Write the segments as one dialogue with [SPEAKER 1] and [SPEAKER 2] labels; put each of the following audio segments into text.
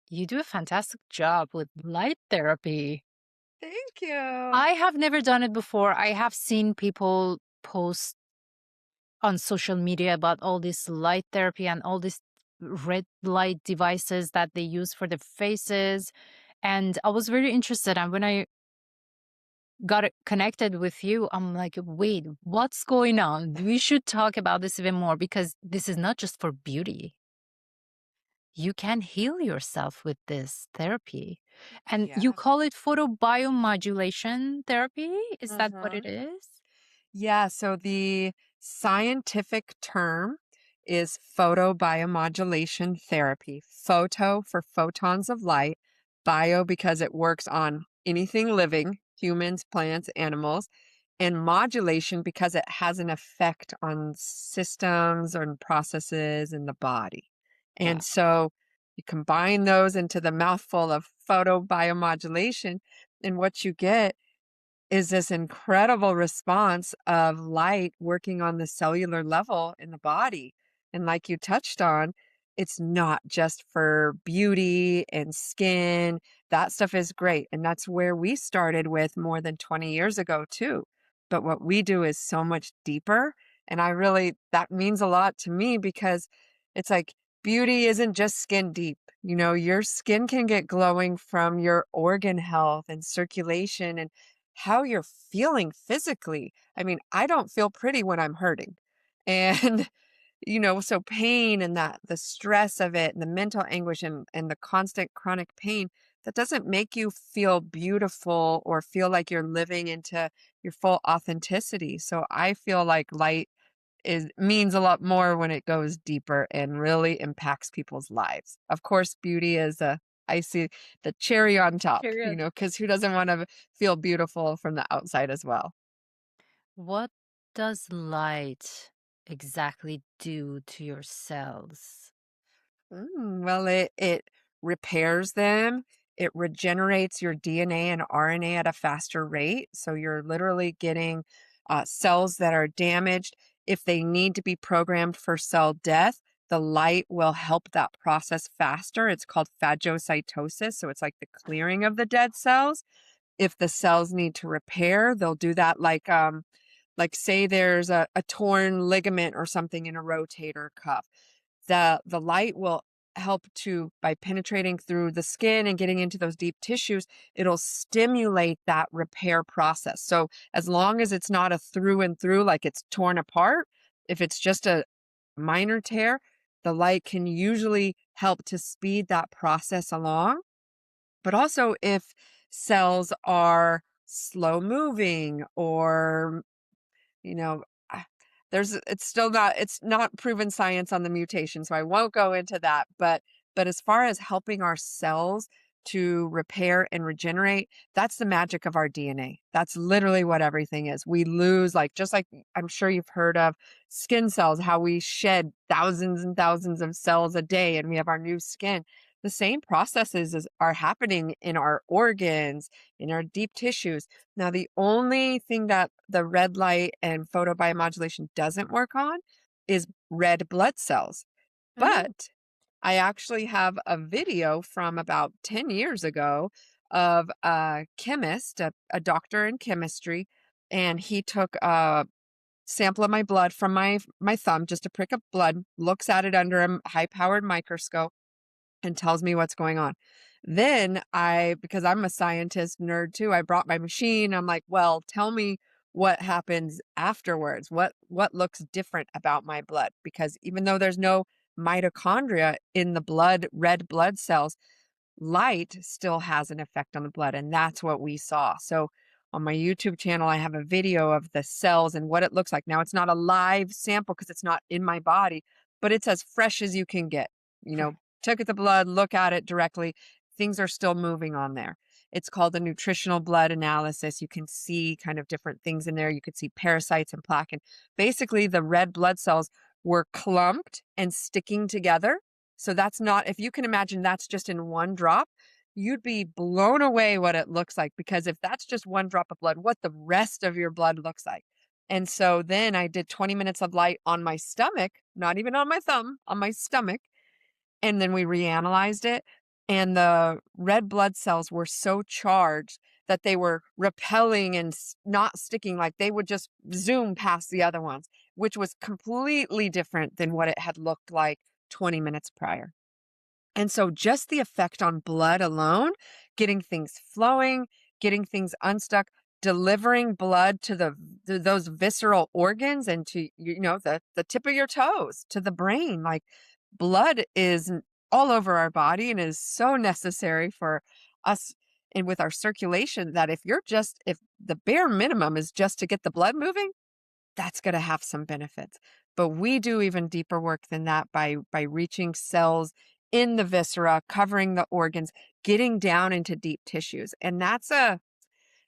[SPEAKER 1] You do a fantastic job with light therapy.
[SPEAKER 2] Thank you.
[SPEAKER 1] I have never done it before. I have seen people post on social media about all this light therapy and all these red light devices that they use for their faces. And I was very interested. And when I got connected with you, I'm like, wait, what's going on? We should talk about this even more because this is not just for beauty. You can heal yourself with this therapy. And you
[SPEAKER 2] Yeah.
[SPEAKER 1] call it photobiomodulation therapy? Is that what it
[SPEAKER 2] Mm-hmm.
[SPEAKER 1] is?
[SPEAKER 2] Yeah, so the scientific term is photobiomodulation therapy. Photo for photons of light, bio because it works on anything living, humans, plants, animals, and modulation because it has an effect on systems and processes in the body. And
[SPEAKER 1] Wow.
[SPEAKER 2] so you combine those into the mouthful of photobiomodulation, and what you get is this incredible response of light working on the cellular level in the body. And like you touched on, it's not just for beauty and skin. That stuff is great. And that's where we started with more than 20 years ago, too. But what we do is so much deeper. And that means a lot to me because it's like beauty isn't just skin deep. Your skin can get glowing from your organ health and circulation and how you're feeling physically. I mean, I don't feel pretty when I'm hurting. And, so pain and the stress of it and the mental anguish and the constant chronic pain, that doesn't make you feel beautiful or feel like you're living into your full authenticity. So I feel like light is means a lot more when it goes deeper and really impacts people's lives. Of course, beauty is a I see the cherry on top,
[SPEAKER 1] Period.
[SPEAKER 2] because who doesn't want to feel beautiful from the outside as well?
[SPEAKER 1] What does light exactly do to your cells?
[SPEAKER 2] Well, it repairs them. It regenerates your DNA and RNA at a faster rate. So you're literally getting cells that are damaged. If they need to be programmed for cell death, the light will help that process faster. It's called phagocytosis. So it's like the clearing of the dead cells. If the cells need to repair, they'll do that like say there's a torn ligament or something in a rotator cuff. The light will help to by penetrating through the skin and getting into those deep tissues, it'll stimulate that repair process. So as long as it's not a through and through, like it's torn apart, if it's just a minor tear, the light can usually help to speed that process along. But also if cells are slow moving or you know, I it's not proven science on the mutation, so I won't go into that, but as far as helping our cells to repair and regenerate, that's the magic of our DNA. That's literally what everything is. We lose just like I'm sure you've heard of skin cells, how we shed thousands and thousands of cells a day and we have our new skin. The same processes are happening in our organs, in our deep tissues. Now, the only thing that the red light and photobiomodulation doesn't work on is red blood cells.
[SPEAKER 1] Oh.
[SPEAKER 2] But I actually have a video from about 10 years ago of a chemist, a doctor in chemistry, and he took a sample of my blood from my thumb, just a prick of blood, looks at it under a high-powered microscope and tells me what's going on. Then because I'm a scientist nerd too, I brought my machine. I'm like, well, tell me what happens afterwards. What looks different about my blood? Because even though there's no mitochondria in the blood, red blood cells, light still has an effect on the blood. And that's what we saw. So on my YouTube channel, I have a video of the cells and what it looks like. Now it's not a live sample because it's not in my body, but it's as fresh as you can get, you know,
[SPEAKER 1] Right.
[SPEAKER 2] took the blood, look at it directly, things are still moving on there. It's called a nutritional blood analysis. You can see kind of different things in there. You could see parasites and plaque. And basically, the red blood cells were clumped and sticking together. So that's not, if you can imagine that's just in one drop, you'd be blown away what it looks like. Because if that's just one drop of blood, what the rest of your blood looks like. And so then I did 20 minutes of light on my stomach, not even on my thumb, on my stomach. And then we reanalyzed it. And the red blood cells were so charged that they were repelling and not sticking, like they would just zoom past the other ones, which was completely different than what it had looked like 20 minutes prior. And so just the effect on blood alone, getting things flowing, getting things unstuck, delivering blood to those visceral organs and to, the tip of your toes, to the brain. Like blood is all over our body and is so necessary for us and with our circulation that if the bare minimum is just to get the blood moving, that's going to have some benefits. But we do even deeper work than that by reaching cells in the viscera, covering the organs, getting down into deep tissues. And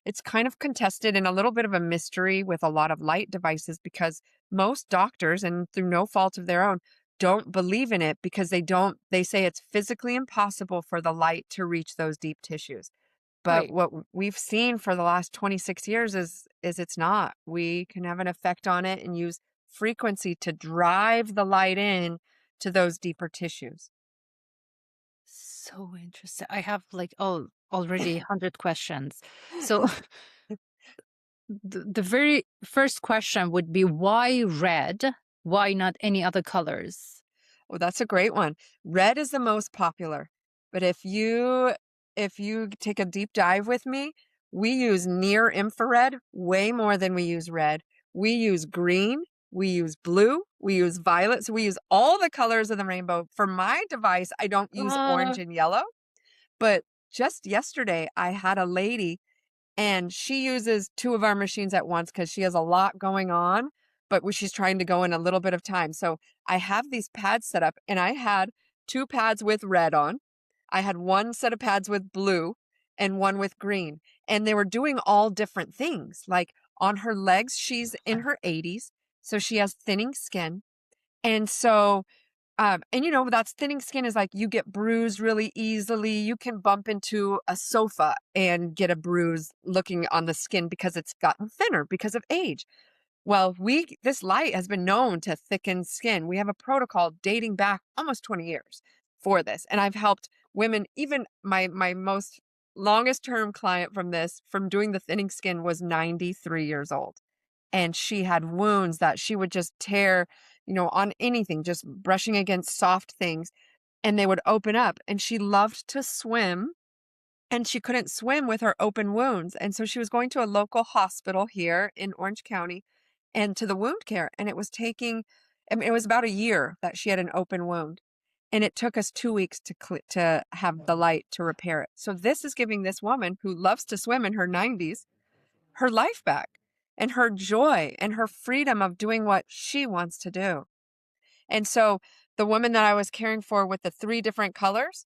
[SPEAKER 2] it's kind of contested and a little bit of a mystery with a lot of light devices because most doctors, and through no fault of their own, don't believe in it because they say it's physically impossible for the light to reach those deep tissues. But
[SPEAKER 1] Right.
[SPEAKER 2] what we've seen for the last 26 years is it's not. We can have an effect on it and use frequency to drive the light in to those deeper tissues.
[SPEAKER 1] So interesting. I have like already 100 questions. So the very first question would be why red? Why not any other colors?
[SPEAKER 2] Oh, that's a great one. Red is the most popular. But if you take a deep dive with me, we use near infrared way more than we use red. We use green, we use blue, we use violet. So we use all the colors of the rainbow. For my device, I don't use
[SPEAKER 1] Uh,
[SPEAKER 2] orange and yellow. But just yesterday, I had a lady and she uses two of our machines at once because she has a lot going on, but she's trying to go in a little bit of time. So I have these pads set up and I had two pads with red on. I had one set of pads with blue and one with green. And they were doing all different things. Like on her legs, she's in her 80s. So she has thinning skin. And so that's thinning skin is like you get bruised really easily. You can bump into a sofa and get a bruise looking on the skin because it's gotten thinner because of age. Well, this light has been known to thicken skin. We have a protocol dating back almost 20 years for this. And I've helped women, even my most longest term client from doing the thinning skin was 93 years old. And she had wounds that she would just tear, on anything, just brushing against soft things, and they would open up. And she loved to swim, and she couldn't swim with her open wounds. And so she was going to a local hospital here in Orange County and to the wound care. And it was about a year that she had an open wound. And it took us 2 weeks to have the light to repair it. So this is giving this woman who loves to swim in her 90s her life back and her joy and her freedom of doing what she wants to do. And so the woman that I was caring for with the three different colors,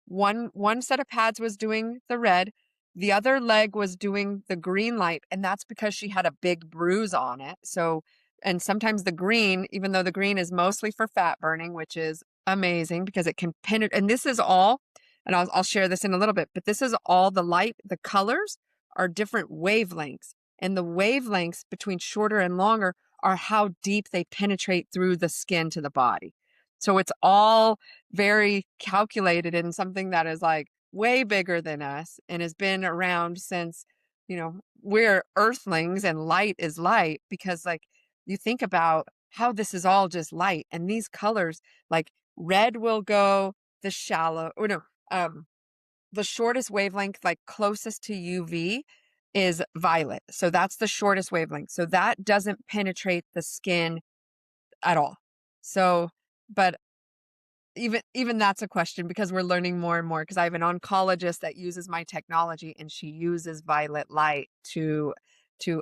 [SPEAKER 2] one set of pads was doing the red, the other leg was doing the green light, and that's because she had a big bruise on it. So, and sometimes the green, even though the green is mostly for fat burning, which is amazing because it can penetrate, and this is all, and I'll share this in a little bit, but this is all the light, the colors are different wavelengths, and the wavelengths between shorter and longer are how deep they penetrate through the skin to the body. So it's all very calculated in something that is like way bigger than us and has been around since, we're earthlings and light is light because like you think about how this is all just light and these colors like red will go the shallow or no, the shortest wavelength, like closest to UV is violet. So that's the shortest wavelength. So that doesn't penetrate the skin at all. So, but even that's a question because we're learning more and more because I have an oncologist that uses my technology and she uses violet light to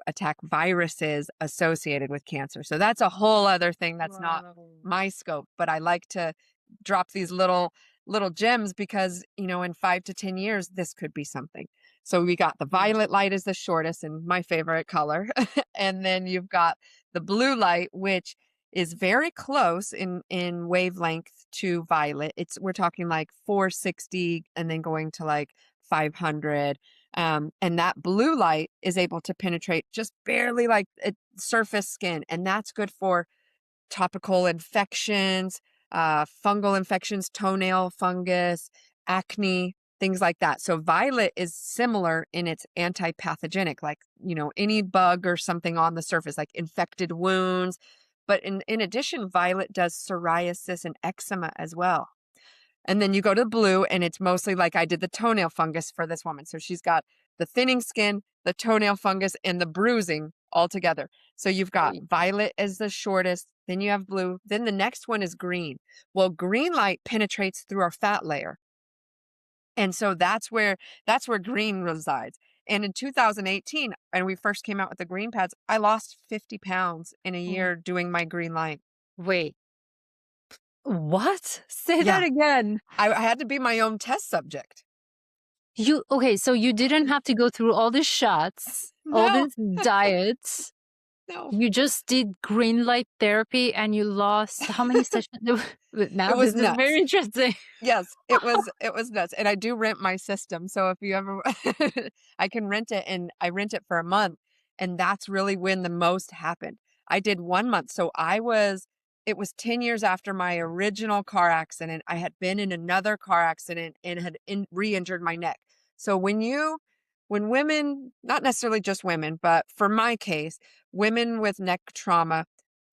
[SPEAKER 2] attack viruses associated with cancer. So that's a whole other thing that's not
[SPEAKER 1] Wow.
[SPEAKER 2] my scope, but I like to drop these little little gems because, in 5 to 10 years, this could be something. So we got the
[SPEAKER 1] Yes.
[SPEAKER 2] violet light is the shortest and my favorite color. And then you've got the blue light, which is very close in wavelength to violet. We're talking like 460 and then going to like 500. And that blue light is able to penetrate just barely like surface skin. And that's good for topical infections, fungal infections, toenail fungus, acne, things like that. So violet is similar in its anti-pathogenic, like, any bug or something on the surface, like infected wounds. But in addition, violet does psoriasis and eczema as well. And then you go to blue, and it's mostly like I did the toenail fungus for this woman. So she's got the thinning skin, the toenail fungus, and the bruising all together. So you've got
[SPEAKER 1] Right.
[SPEAKER 2] violet as the shortest, then you have blue, then the next one is green. Well, green light penetrates through our fat layer. And so that's where green resides. And in 2018, when we first came out with the green pads, I lost 50 pounds in a
[SPEAKER 1] Oh,
[SPEAKER 2] year doing my green light.
[SPEAKER 1] wait, what? Say that
[SPEAKER 2] Yeah,
[SPEAKER 1] again.
[SPEAKER 2] I had to be my own test subject.
[SPEAKER 1] Okay, so you didn't have to go through all the shots, all
[SPEAKER 2] No,
[SPEAKER 1] this diets.
[SPEAKER 2] no.
[SPEAKER 1] You just did green light therapy and you lost how many sessions?
[SPEAKER 2] It
[SPEAKER 1] Now
[SPEAKER 2] was
[SPEAKER 1] this is
[SPEAKER 2] nuts.
[SPEAKER 1] very interesting.
[SPEAKER 2] Yes, it was nuts, and I do rent my system, so if you ever I can rent it, and I rent it for a month, and that's really when the most happened. I did 1 month, so it was 10 years after my original car accident. I had been in another car accident and had re-injured my neck. So when women, not necessarily just women, but for my case, women with neck trauma,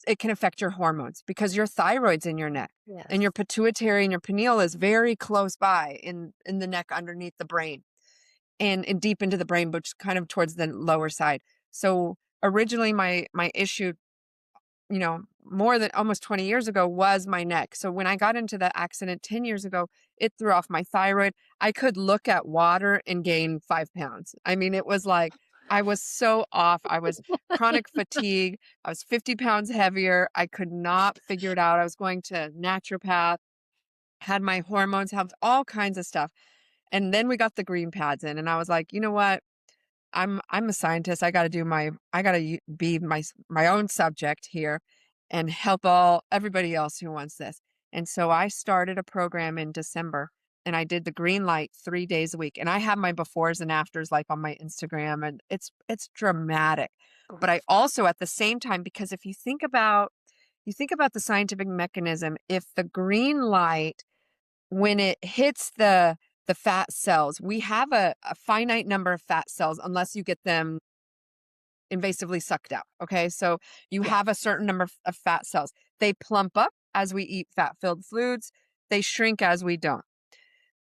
[SPEAKER 2] it can affect your hormones because your thyroid's in your neck and your
[SPEAKER 1] Yes.
[SPEAKER 2] pituitary and your pineal is very close by in the neck underneath the brain and deep into the brain, but kind of towards the lower side. So originally my issue, more than almost 20 years ago was my neck. So when I got into the accident 10 years ago, it threw off my thyroid. I could look at water and gain 5 pounds. I mean, it was like I was so off. I was chronic fatigue. I was 50 pounds heavier. I could not figure it out. I was going to naturopath, had my hormones, have all kinds of stuff. And then we got the green pads in, and I was like, you know what? I'm a scientist. I got to be my own subject here and help everybody else who wants this. And so I started a program in December and I did the green light 3 days a week. And I have my befores and afters like on my Instagram, and it's dramatic. But I also at the same time, because if you think about the scientific mechanism, if the green light, when it hits the fat cells, we have a finite number of fat cells unless you get them invasively sucked out. Okay. So you
[SPEAKER 1] Yes.
[SPEAKER 2] have a certain number of fat cells. They plump up as we eat fat filled foods, they shrink as we don't.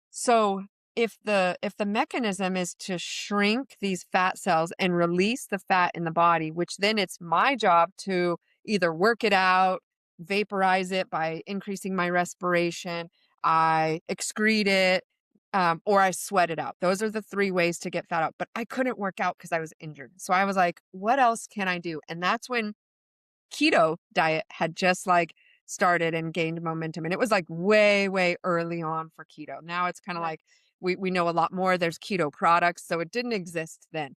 [SPEAKER 2] So if the mechanism is to shrink these fat cells and release the fat in the body, which then it's my job to either work it out, vaporize it by increasing my respiration, I excrete it, or I sweat it out. Those are the three ways to get fat out. But I couldn't work out because I was injured. So I was like, what else can I do? And that's when keto diet had just like started and gained momentum. And it was like way, way early on for keto. Now it's kind of
[SPEAKER 1] Right.
[SPEAKER 2] like we know a lot more. There's keto products. So it didn't exist then.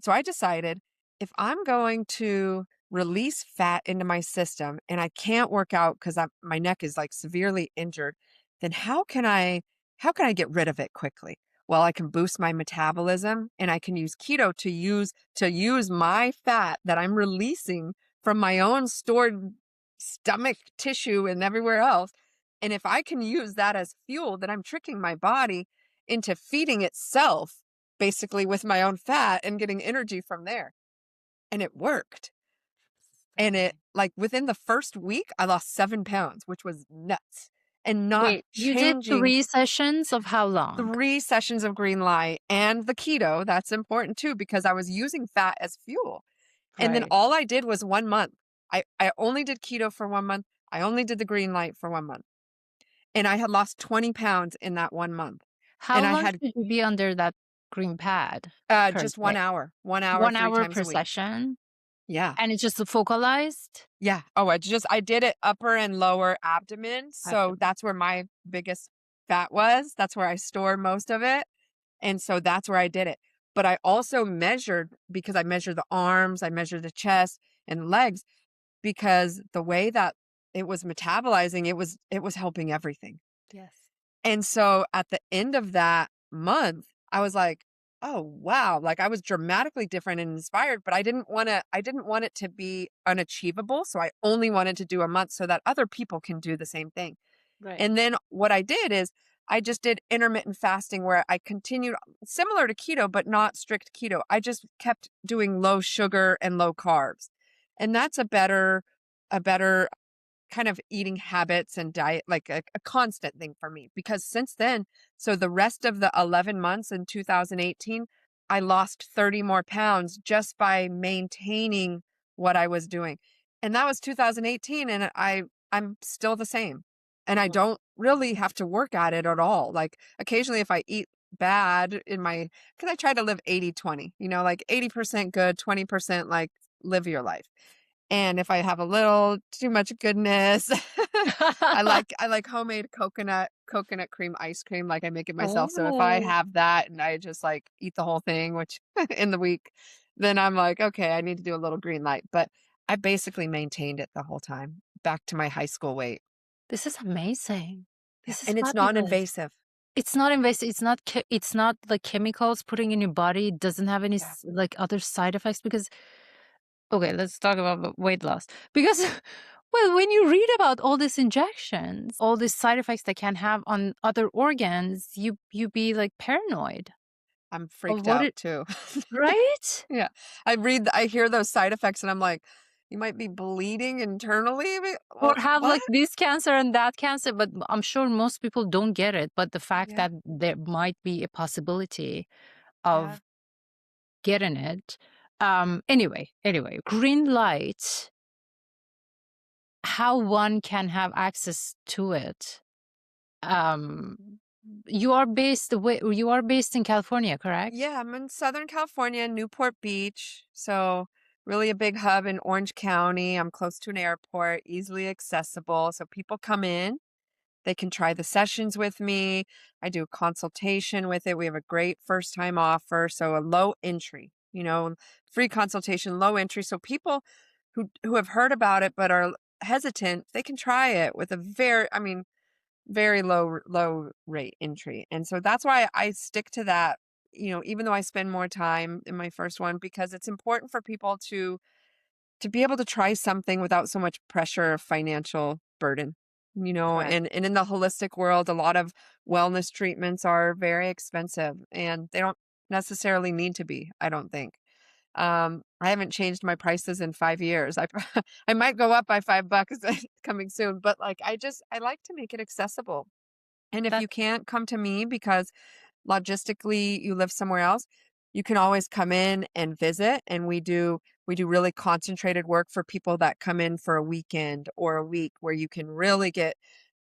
[SPEAKER 2] So I decided if I'm going to release fat into my system and I can't work out because my neck is like severely injured, then how can I get rid of it quickly? Well, I can boost my metabolism and I can use keto to use my fat that I'm releasing from my own stored stomach tissue and everywhere else. And if I can use that as fuel, then I'm tricking my body into feeding itself basically with my own fat and getting energy from there. And it worked. And it
[SPEAKER 1] Fascinating.
[SPEAKER 2] like within the first week, I lost 7 pounds, which was nuts. And not
[SPEAKER 1] Wait, you did
[SPEAKER 2] changing
[SPEAKER 1] 3 sessions of how long?
[SPEAKER 2] 3 sessions of green light and the keto. That's important too, because I was using fat as fuel. And then
[SPEAKER 1] Right.
[SPEAKER 2] all I did was 1 month. I only did keto for 1 month. I only did the green light for 1 month. And I had lost 20 pounds in that 1 month.
[SPEAKER 1] How
[SPEAKER 2] And I
[SPEAKER 1] long
[SPEAKER 2] had
[SPEAKER 1] should you be under that green pad per
[SPEAKER 2] just
[SPEAKER 1] day?
[SPEAKER 2] 1 hour,
[SPEAKER 1] 1
[SPEAKER 2] three
[SPEAKER 1] hour
[SPEAKER 2] times
[SPEAKER 1] per
[SPEAKER 2] a week.
[SPEAKER 1] session?
[SPEAKER 2] Yeah.
[SPEAKER 1] And it's just focalized?
[SPEAKER 2] Yeah. Oh, I did it upper and lower abdomen. So
[SPEAKER 1] Abdomen.
[SPEAKER 2] that's where my biggest fat was. That's where I store most of it. And so that's where I did it. But I also measured because I measured the arms, I measured the chest and legs because the way that it was metabolizing, it was helping everything.
[SPEAKER 1] Yes.
[SPEAKER 2] And so at the end of that month, I was like, "Oh, wow." Like I was dramatically different and inspired, but I didn't want it to be unachievable, so I only wanted to do a month so that other people can do the same thing.
[SPEAKER 1] Right.
[SPEAKER 2] And then what I did is I just did intermittent fasting where I continued similar to keto, but not strict keto. I just kept doing low sugar and low carbs. And that's a better kind of eating habits and diet, like a constant thing for me. Because since then, so the rest of the 11 months in 2018, I lost 30 more pounds just by maintaining what I was doing. And that was 2018. And I'm still the same. And I
[SPEAKER 1] Wow.
[SPEAKER 2] don't really have to work at it at all. Like occasionally, if I eat bad because I try to live 80/20, like 80% good, 20% like live your life. And if I have a little too much goodness, I like homemade coconut cream ice cream, like I make it myself. So if I
[SPEAKER 1] Oh,
[SPEAKER 2] have that and I just like eat the whole thing, which in the week, then I'm like, okay, I need to do a little green light. But I basically maintained it the whole time, back to my high school weight.
[SPEAKER 1] this is amazing.
[SPEAKER 2] Yeah,
[SPEAKER 1] This is
[SPEAKER 2] and it's
[SPEAKER 1] fabulous.
[SPEAKER 2] non-invasive.
[SPEAKER 1] It's not invasive. It's not like chemicals putting in your body. It doesn't have any
[SPEAKER 2] Yeah,
[SPEAKER 1] like other side effects because okay, let's talk about weight loss. Because well, when you read about all these injections, all these side effects they can have on other organs, you be like paranoid
[SPEAKER 2] I'm
[SPEAKER 1] of
[SPEAKER 2] freaked
[SPEAKER 1] what
[SPEAKER 2] out
[SPEAKER 1] it
[SPEAKER 2] too.
[SPEAKER 1] right?
[SPEAKER 2] Yeah, I hear those side effects and I'm like, you might be bleeding internally.
[SPEAKER 1] Or have
[SPEAKER 2] What?
[SPEAKER 1] like this cancer and that cancer, but I'm sure most people don't get it. But the fact
[SPEAKER 2] Yeah,
[SPEAKER 1] that there might be a possibility
[SPEAKER 2] yeah.
[SPEAKER 1] of getting it. Anyway, green light, how one can have access to it. Um, you are based in California, correct?
[SPEAKER 2] Yeah, I'm in Southern California, Newport Beach. So, really a big hub in Orange County. I'm close to an airport, easily accessible. So, people come in, they can try the sessions with me. I do a consultation with it. We have a great first time offer. So, a low entry, free consultation, low entry. So, people who have heard about it but are hesitant, they can try it with a very low rate entry. And so that's why I stick to that, even though I spend more time in my first one because it's important for people to be able to try something without so much pressure or financial burden.
[SPEAKER 1] Correct.
[SPEAKER 2] And in the holistic world, a lot of wellness treatments are very expensive and they don't necessarily need to be, I don't think. I haven't changed my prices in 5 years. I might go up by $5 coming soon, but like I like to make it accessible. And if
[SPEAKER 1] That
[SPEAKER 2] you can't come to me because logistically you live somewhere else, you can always come in and visit and we do really concentrated work for people that come in for a weekend or a week where you can really get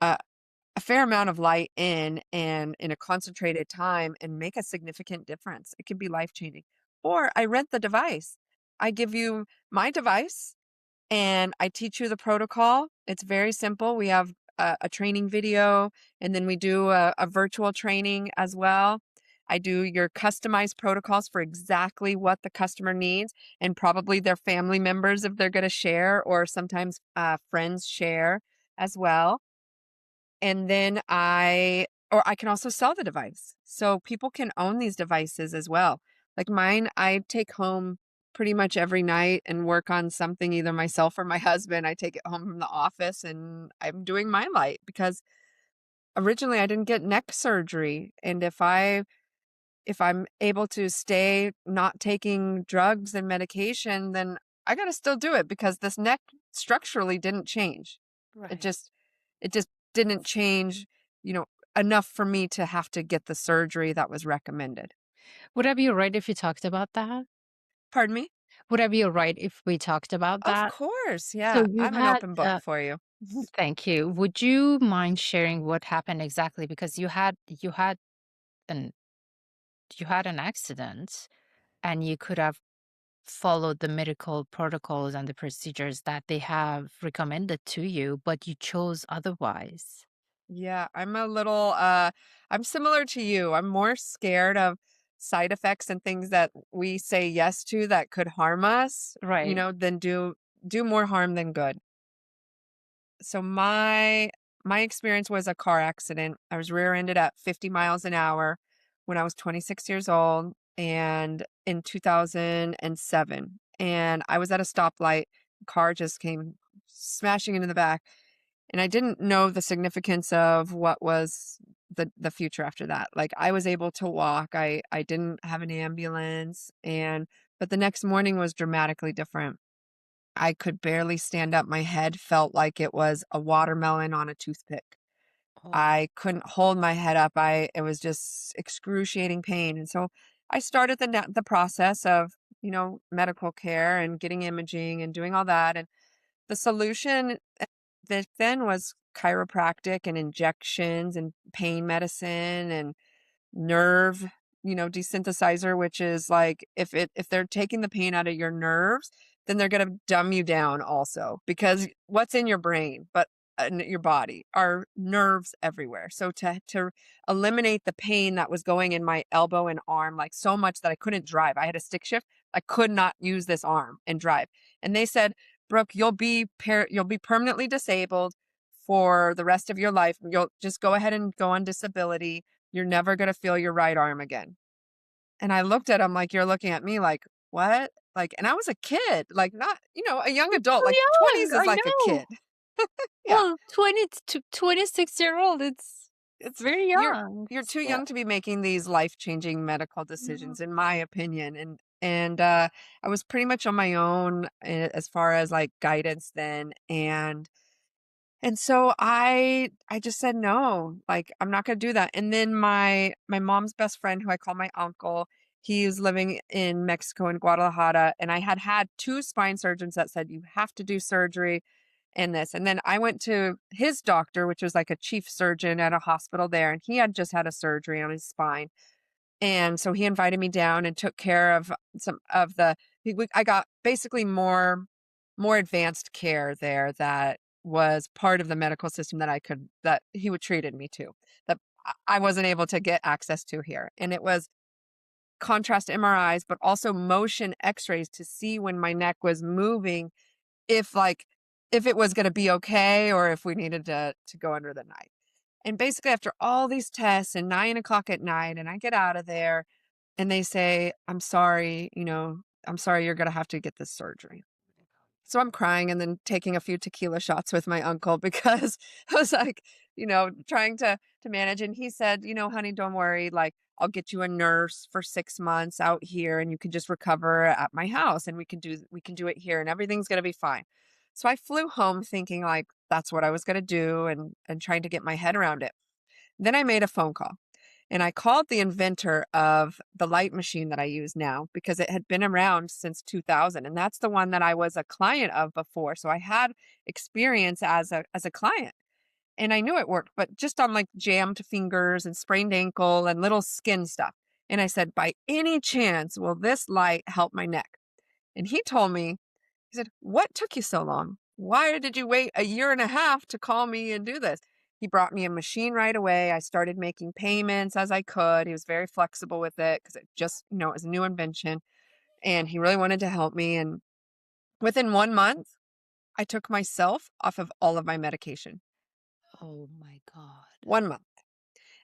[SPEAKER 2] a, a fair amount of light in a concentrated time and make a significant difference. It can be life-changing. Or I rent the device. I give you my device and I teach you the protocol. It's very simple. We have a training video, and then we do a virtual training as well. I do your customized protocols for exactly what the customer needs, and probably their family members if they're going to share, or sometimes friends share as well. And then I can also sell the device. So people can own these devices as well. Like mine, I take home pretty much every night and work on something, either myself or my husband. I take it home from the office and I'm doing my light because originally I didn't get neck surgery. And if I'm able to stay not taking drugs and medication, then I got to still do it because this neck structurally didn't change. It
[SPEAKER 1] right.
[SPEAKER 2] just it just didn't change, you know, enough for me to have to get the surgery that was recommended.
[SPEAKER 1] Would I be alright if you talked about that?
[SPEAKER 2] Pardon me?
[SPEAKER 1] Would I be alright if we talked about
[SPEAKER 2] Of
[SPEAKER 1] that?
[SPEAKER 2] course.
[SPEAKER 1] So
[SPEAKER 2] Yeah.
[SPEAKER 1] you
[SPEAKER 2] I'm an
[SPEAKER 1] had
[SPEAKER 2] open book for you.
[SPEAKER 1] thank you. Would you mind sharing what happened exactly? Because an you had an accident and you could have followed the medical protocols and the procedures that they have recommended to you, but you chose otherwise.
[SPEAKER 2] Yeah, I'm a little I'm similar to you. I'm more scared of side effects and things that we say yes to that could harm us,
[SPEAKER 1] Right.
[SPEAKER 2] than do more harm than good. So my experience was a car accident. I was rear-ended at 50 miles an hour when I was 26 years old and in 2007. And I was at a stoplight. Car just came smashing into the back. And I didn't know the significance of what was the future after that. Like I was able to walk. I didn't have an ambulance and but the next morning was dramatically different. I could barely stand up. My head felt like it was a watermelon on a toothpick.
[SPEAKER 1] Oh.
[SPEAKER 2] I couldn't hold my head up. It was just excruciating pain. And so I started the process of, medical care and getting imaging and doing all that. And the solution that then was chiropractic and injections and pain medicine and nerve, desynthesizer, which is like if they're taking the pain out of your nerves, then they're going to dumb you down also because what's in your brain, but in your body are nerves everywhere. So to eliminate the pain that was going in my elbow and arm like so much that I couldn't drive. I had a stick shift. I could not use this arm and drive. And they said, "Brooke, you'll be permanently disabled for the rest of your life. You'll just go ahead and go on disability. You're never gonna feel your right arm again." And I looked at him like, "You're looking at me like, what?" Like, and I was a kid, like not, a young
[SPEAKER 1] It's
[SPEAKER 2] adult,
[SPEAKER 1] so
[SPEAKER 2] like
[SPEAKER 1] young.
[SPEAKER 2] 20s is
[SPEAKER 1] I
[SPEAKER 2] like a
[SPEAKER 1] know.
[SPEAKER 2] kid. Yeah.
[SPEAKER 1] Well, 20 to 26-year-old, it's
[SPEAKER 2] It's
[SPEAKER 1] very
[SPEAKER 2] you're
[SPEAKER 1] young.
[SPEAKER 2] you're too
[SPEAKER 1] Yeah.
[SPEAKER 2] young to be making these life-changing medical
[SPEAKER 1] Yeah.
[SPEAKER 2] decisions, in my opinion. And I was pretty much on my own as far as like guidance then. And so I just said, "No, like, I'm not gonna do that." And then my mom's best friend, who I call my uncle, he's living in Mexico in Guadalajara, and I had 2 spine surgeons that said, "You have to do surgery," and this. And then I went to his doctor, which was like a chief surgeon at a hospital there, and he had just had a surgery on his spine. And so he invited me down and took care of some of the I got basically more advanced care there that was part of the medical system that he would treated me to that I wasn't able to get access to here. And it was contrast MRIs, but also motion x-rays to see when my neck was moving, if like if it was going to be okay or if we needed to go under the knife. And basically after all these tests and 9 o'clock at night, and I get out of there and they say, I'm sorry, you're going to have to get this surgery." So I'm crying and then taking a few tequila shots with my uncle because I was like, trying to manage. And he said, "Honey, don't worry. Like, I'll get you a nurse for 6 months out here and you can just recover at my house and we can do it here and everything's gonna be fine." So I flew home thinking like that's what I was gonna do and trying to get my head around it. Then I made a phone call. And I called the inventor of the light machine that I use now because it had been around since 2000. And that's the one that I was a client of before. So I had experience as a client and I knew it worked, but just on like jammed fingers and sprained ankle and little skin stuff. And I said, "By any chance, will this light help my neck?" And he told me, he said, "What took you so long? Why did you wait a year and a half to call me and do this?" He brought me a machine right away. I started making payments as I could. He was very flexible with it because it was a new invention and he really wanted to help me. And within 1 month, I took myself off of all of my medication.
[SPEAKER 1] Oh my God.
[SPEAKER 2] 1 month.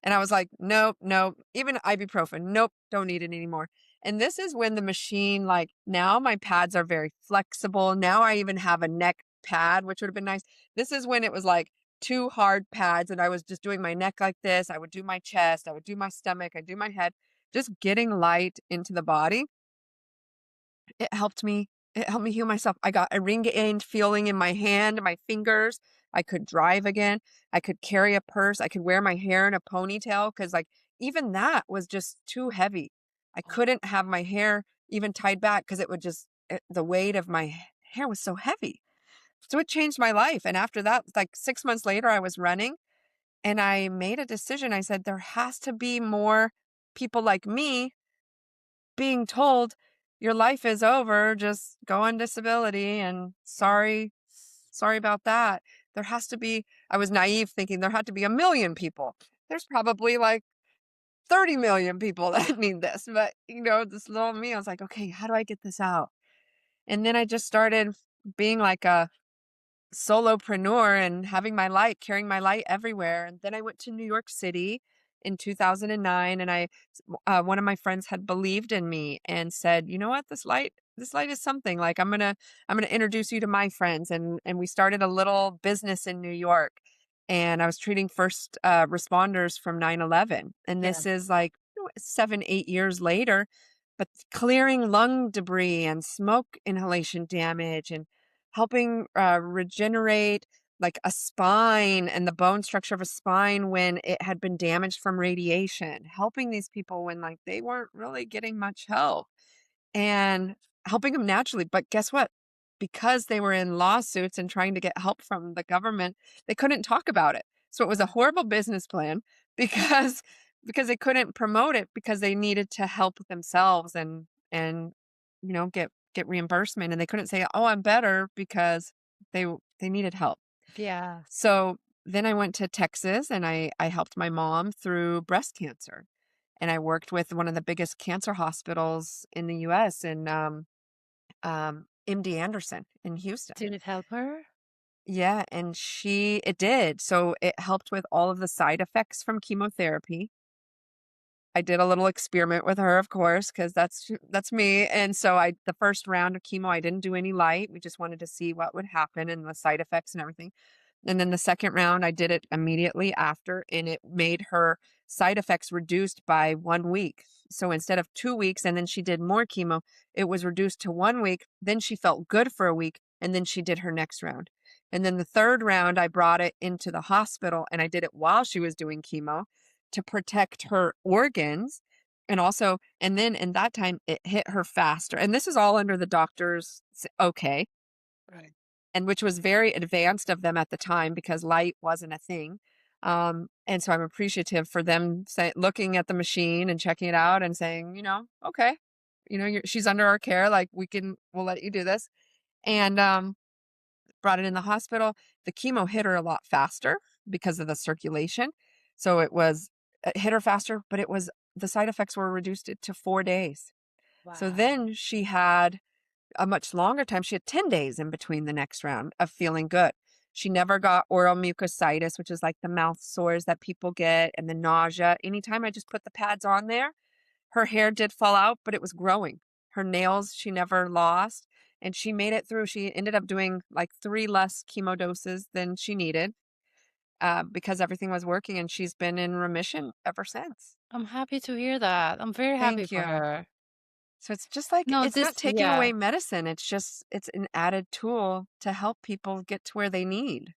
[SPEAKER 2] And I was like, "Nope, nope." Even ibuprofen, "Nope, don't need it anymore." And this is when the machine, like now my pads are very flexible. Now I even have a neck pad, which would have been nice. This is when it was like 2 hard pads and I was just doing my neck like this. I would do my chest, I would do my stomach, I'd do my head, just getting light into the body. It helped me it helped me heal myself. I got a regained feeling in my hand, my fingers. I could drive again. I could carry a purse. I could wear my hair in a ponytail because, like, even that was just too heavy. I
[SPEAKER 1] Oh.
[SPEAKER 2] couldn't have my hair even tied back because it would the weight of my hair was so heavy. So it changed my life. And after that, like 6 months later, I was running and I made a decision. I said, there has to be more people like me being told your life is over, just go on disability and sorry about that. There has to be I was naive thinking there had to be 1,000,000 people. There's probably like 30,000,000 people that need this. But, this little me, I was like, okay, how do I get this out? And then I just started being like a solopreneur and having my light, carrying my light everywhere. And then I went to New York City in 2009, and one of my friends had believed in me and said, "You know what? This light is something. Like I'm gonna introduce you to my friends." And we started a little business in New York. And I was treating first responders from 9/11, and
[SPEAKER 1] Yeah.
[SPEAKER 2] this is like 7, 8 years later, but clearing lung debris and smoke inhalation damage and helping regenerate like a spine and the bone structure of a spine when it had been damaged from radiation, helping these people when like they weren't really getting much help and helping them naturally. But guess what? Because they were in lawsuits and trying to get help from the government, they couldn't talk about it. So it was a horrible business plan because because they couldn't promote it because they needed to help themselves and get reimbursement, and they couldn't say, "Oh, I'm better," because they needed help.
[SPEAKER 1] Yeah.
[SPEAKER 2] So then I went to Texas and I helped my mom through breast cancer. And I worked with one of the biggest cancer hospitals in the US in MD Anderson in Houston.
[SPEAKER 1] Did it help her?
[SPEAKER 2] Yeah, and it did. So it helped with all of the side effects from chemotherapy. I did a little experiment with her, of course, because that's me. And so the first round of chemo, I didn't do any light. We just wanted to see what would happen and the side effects and everything. And then the second round, I did it immediately after, and it made her side effects reduced by 1 week. So instead of 2 weeks, and then she did more chemo, it was reduced to 1 week. Then she felt good for a week, and then she did her next round. And then the third round, I brought it into the hospital, and I did it while she was doing chemo to protect her organs. And then in that time, it hit her faster. And this is all under the doctor's okay,
[SPEAKER 1] Right.
[SPEAKER 2] and which was very advanced of them at the time because light wasn't a thing. And so I'm appreciative for them looking at the machine and checking it out and saying, okay, she's under our care. Like we'll let you do this. And brought it in the hospital. The chemo hit her a lot faster because of the circulation. So it hit her faster, but the side effects were reduced to 4 days. So
[SPEAKER 1] Wow.
[SPEAKER 2] then she had a much longer time. She had 10 days in between the next round of feeling good. She never got oral mucositis, which is like the mouth sores that people get, and the nausea. Anytime I just put the pads on there, her hair did fall out, but it was growing. Her nails, she never lost, and she made it through. She ended up doing like 3 less chemo doses than she needed because everything was working, and she's been in remission ever since.
[SPEAKER 1] I'm happy to hear that. I'm very happy
[SPEAKER 2] Thank
[SPEAKER 1] for
[SPEAKER 2] you.
[SPEAKER 1] her.
[SPEAKER 2] So it's just like
[SPEAKER 1] No,
[SPEAKER 2] it's not
[SPEAKER 1] this,
[SPEAKER 2] taking
[SPEAKER 1] yeah.
[SPEAKER 2] away medicine. It's an added tool to help people get to where they need.